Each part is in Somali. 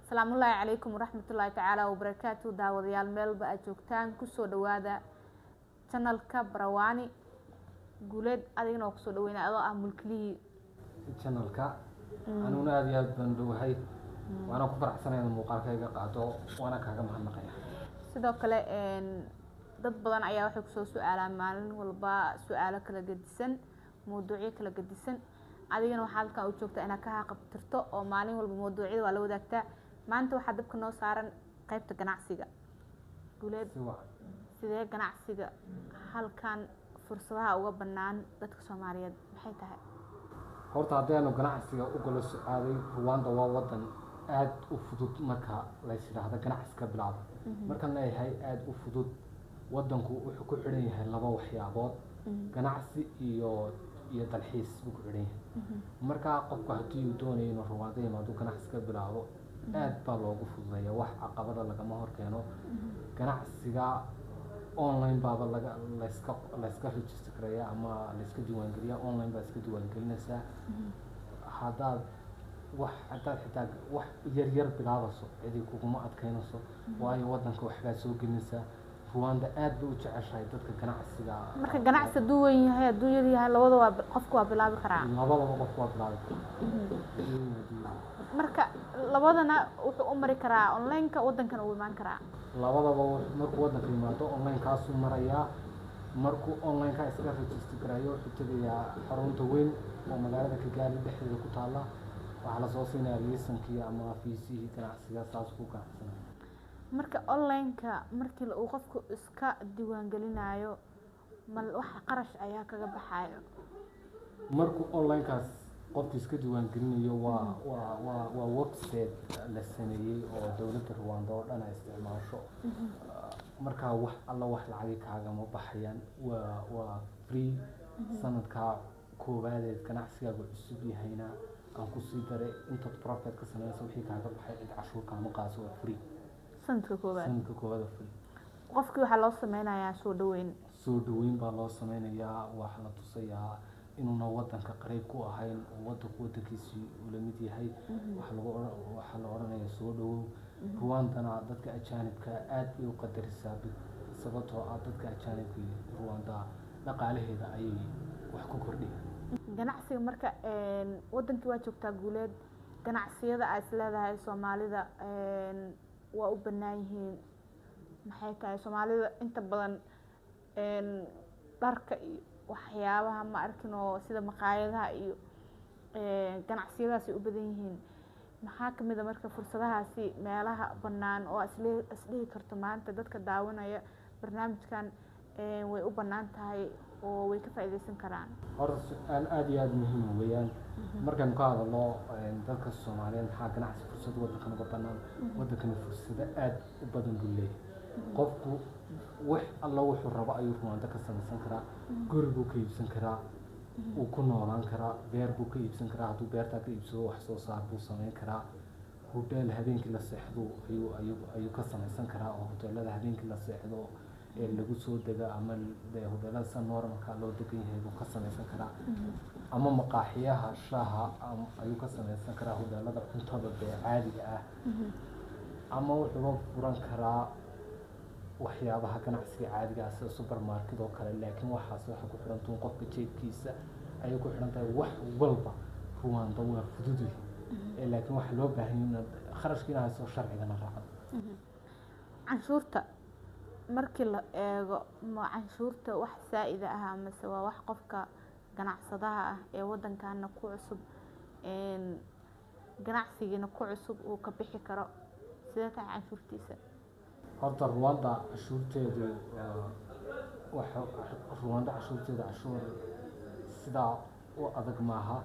السلام الله عليكم ورحمة الله تعالى وبركاته. داوديال ميل بقى joogtaan kusoo dhawaada channelka Barawani guuleed adigna kusoo dhaweynaa adoo ah mulkilihii channelka anuna aad iyo aad baan dhawahay waana ku faraxsanahay muuqaalkayga qaado waana kaaga mahadnaqaya. sidoo kale dad badan ayaa waxay kusoo su'aalaan maalin walba su'aalo kala gedisan mowduucyo kala gedisan adigana waxaad halkan u joogtaa inaad ka haqabtirto oo maalin walba mowduucyada waa la wadaagtaa. maanta waxaa dabka noo saaran qaybta ganacsiga guuleed sidee ganacsiga halkan fursadaha uga bannaan dadka Soomaaliyeed maxay tahay? horta haddaanu ganacsiga u galo su'aalay Rwanda waa wadan aad u fudud marka la yiraahdo ganacsiga bilaab marka la yahay aad u fudud wadanku wuxuu ku xiran yahay laba waxyaabood ganacsi iyo dalxiis uu ku xiran yahay marka qofku haddii uu doonayo inuu Rwanda yimaado ganacsiga bilaabo aad baa loogu fududeeyaa wax caqabada lagama horkeeno ganacsiga online baa la iska register gareeyaa ama la iska diiwaangeliyaa online baa iska diiwaangelinaysaa hadaad xitaa wax yar bilaabayso cidii kuguma adkaynayso waayo wadanka waxbaa soo gelinaysaa. Rwanda aad bay u jeceshahay dadka ganacsiga marka ganacsi hadduu weyn yahay hadduu yar yahay labadaba qofku waa bilaabi karaa qofku waa bilaabi karaa marka labadana wuxuu u mari karaa online-ka wadankana uu imaan karaa labadaba markuu wadanka yimaado online kaasuu marayaa markuu online-ka iska register gareeyo wuxuu tegayaa xarunta weyn oo magaalada Kigali dhexdeeda ku taala waxaa la soo siinayaa liisankii ama fiisihii ganacsiga saas ku ganacsanaya. marka online-ka markii uu qofku iska diiwaangelinayo wax qarash ayaa kaga baxayo markuu online-kaas qofkii iska diiwaangelinayo waa website la sameeyay oo dawladda Rwanda oo dhan ay isticmaasho marka wax lacag kaaga ma baxayaan waa free sanadka koowaad ee ganacsiga cusub yahayna aan ku sii daray inta profit ka sameeyay wixii kaaga baxay cid cashuur kama qaado waa free sanadka koowaad free qofkii waxa loo sameynayaa soo dhaweyn baa loo sameynayaa wax la tusayaa inuuna wadanka qariib ku ahayn wadankiisii uu la mid yahay waxa la oranayaa soo dhawow. Rwandana dadka ajaanibka aad bay u qadarisaa sababtoo ah dadka ajaanibka Rwanda dhaqaalaheeda ayay wax ku kordhiyaan. ganacsiga marka wadankii waa joogtaa guuleed ganacsiyada ay isleedahay Soomaalida waa u bannaan yihiin maxay tahay? Soomaalida inta badan dharka iyo waxyaabaha ma arkino sida maqaayadaha iyo ganacsiyadaasi u badan yihiin maxaa kamid ah marka fursadahaasi meelaha bannaan oo isdhihi karto maanta dadka daawanaya barnaamijkan way u bannaan tahay oo way ka faa'iideysan karaan? horta su'aal aad iyo aad muhiim weeyaan markaan ka hadalno dadka Soomaaliyeed maxaa ganacsi fursad wadankan uga bannaan wadankan fursado aad u badan buu leeyahay qofku wax alla wuxuu rabo ayuu Rwanda ka samaysan karaa guri buu ka iibsan karaa uu ku noolaan karaa beer buu ka iibsan karaa hadduu beerta ka iibsado wax soo saar buu samayn karaa hotel habeenkii la seexdo ayuu ka samaysan karaa oo hoteelada habeenkii la seexdo ee lagu soo dega ama hoteelada san normalka loo degan yahay buu ka samaysan karaa ama maqaaxiyaha shaaha ayuu ka samaysan karaa hoteelada cuntada caadiga ah ama wuxuu furan karaa waxyaabaha ganacsiga caadiga ah sida supermarket oo kale laakiin waxaas waxa ku xiran doon qofka jeedkiisa ayuu ku xiran tahay wax walba Rwanda waa fudud laakiin waxa loo baahan yahay kharashkiina soo sharciga na raaco. canshuurta markii la eego ma canshuurta wax saa'ida ah ama waa wax qofka ganacsadaha ah ee wadankaana ku cusub ganacsigiina ku cusub uu ka bixi karo sidee tahay canshuurtiisa? horta Rwanda cashuurteedu cashuur sidaa u adag maaha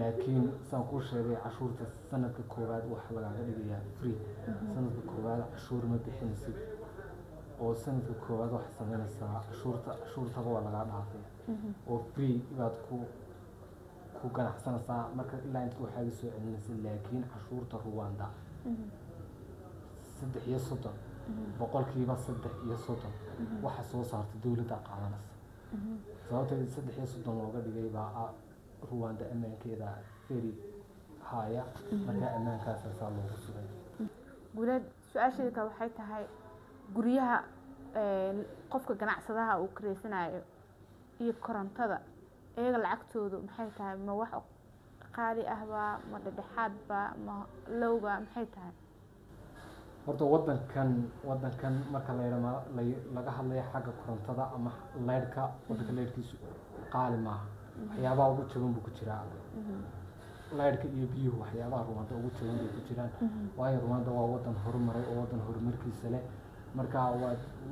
laakiin saan ku sheegay cashuurta sanadka koowaad waxa laga dhigayaa free sanadka koowaad cashuur ma bixinaysid oo sanadka koowaad waxa sameynaysaa cashuurtaba waa laga dhaafay oo free baad ku ganacsanaysaa marka ilaa inta waxaad soo celinaysaa laakiin cashuurta Rwanda 330 boqolkiiba 330 waxa soo saartay dawladda qaadanaysa sababtoo 330 looga dhigay baa Rwanda ammaankeeda very haya marka ammaankaas loogu sugay guuleed su-aasheeda kale waxay tahay guryaha qofka ganacsadaha uu kareysanayo iyo korontada iyaga lacagtoodu maxay tahay ma wax qaali ahba ma dhexdhexaadba ma lowba maxay tahay horta wadankan marka laga hadlayo xagga korontada ama leyrka wadanka leyrkiisu qaali maaha waxyaabaha ugu jaban buu ku jiraa leyrka iyo biyuhu waxyaabaha Rwanda ugu jaban bay ku jiraan waayo Rwanda waa wadan horumaray oo wadan horumarkiisa leh marka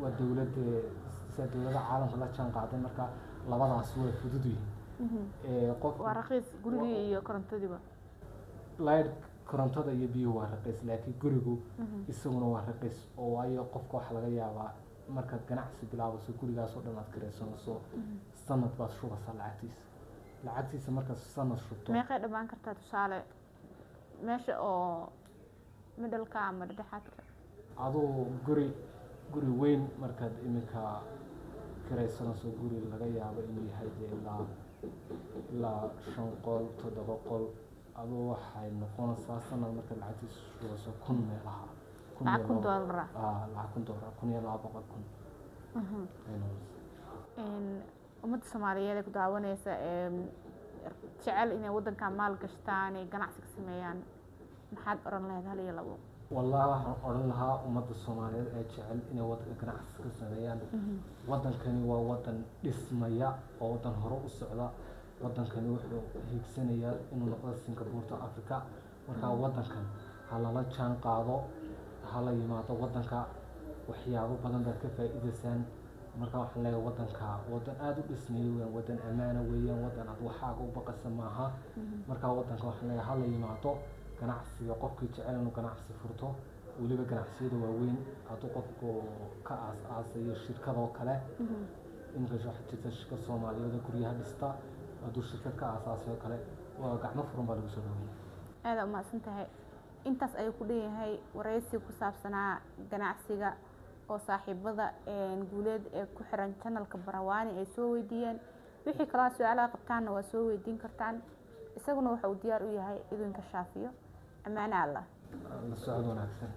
waa dawladda caalamka la jaan qaaday marka labadaas way fudud yihiin qof waa raqiis guriga iyo korontadiiba leyr korontada iyo biyuhu waa raqiis laakiin gurigu isaguna waa raqiis oo waayo qofka waxa laga yaabaa markaad ganacsi bilaabayso gurigaas oo dhan aad kiraysanayso sanad baad shubeysaa lacagtiisa markaad sanad shubto meeqay dhammaan kartaa tusaale meesha oo middle-ka ama dhexdhexaadka adoo guri weyn markaad iminka kiraysanayso guri laga yaabo inuu yahay ilaa 5 qol 7 qol adoo waxay noqonaysaa sanad marka lacagtiisa shubeyso 1,000 meelaha $1,000 ummadda Soomaaliyeed ee ku daawanaysa jecel inay wadanka maal gashtaan ay ganacsi ka sameeyaan maxaad oran lahayd hal iyo labo والله waxaan oran lahaa ummadda Soomaaliyeed ee jecel inay wadanka ganacsi ka sameeyaan wadankani waa wadan dhismaya oo wadan hore u socda wadankani wuxuu hiigsanayaa inuu noqdo Singapore Africa marka wadankan halala jaan qaado hala yimaado wadanka waxyaabo badan baad ka faa'iideysaan marka waxaan leeyahay wadanka wadan aad u dhismayo wadan amaana weeyaan wadan aad waxaaga u baqaysan maaha marka wadanka waxaan leeyahay hala yimaado ganacsiga qofkii jecel inuu ganacsi furto waliba ganacsiyada waaweyn hadduu qofku ka aasaasayo shirkado kale inta shaqada shirka Soomaaliyeed guryaha dhista hadduu shirkad ka aasaasayo kale waa gacmo furan baa lagu soo dhaweeyay aad u mahadsantahay intaas ayuu ku dheeyahay wareysi ku saabsanaa ganacsiga oo saaxiibada guuleed ee ku xiran channelka Barawani ay soo weydiiyeen wixii kala su'aalaha qabtaana waa soo weydiin kartaan isaguna waxa uu diyaar u yahay idinka shaafiyo amaana Allah la socod wanaagsan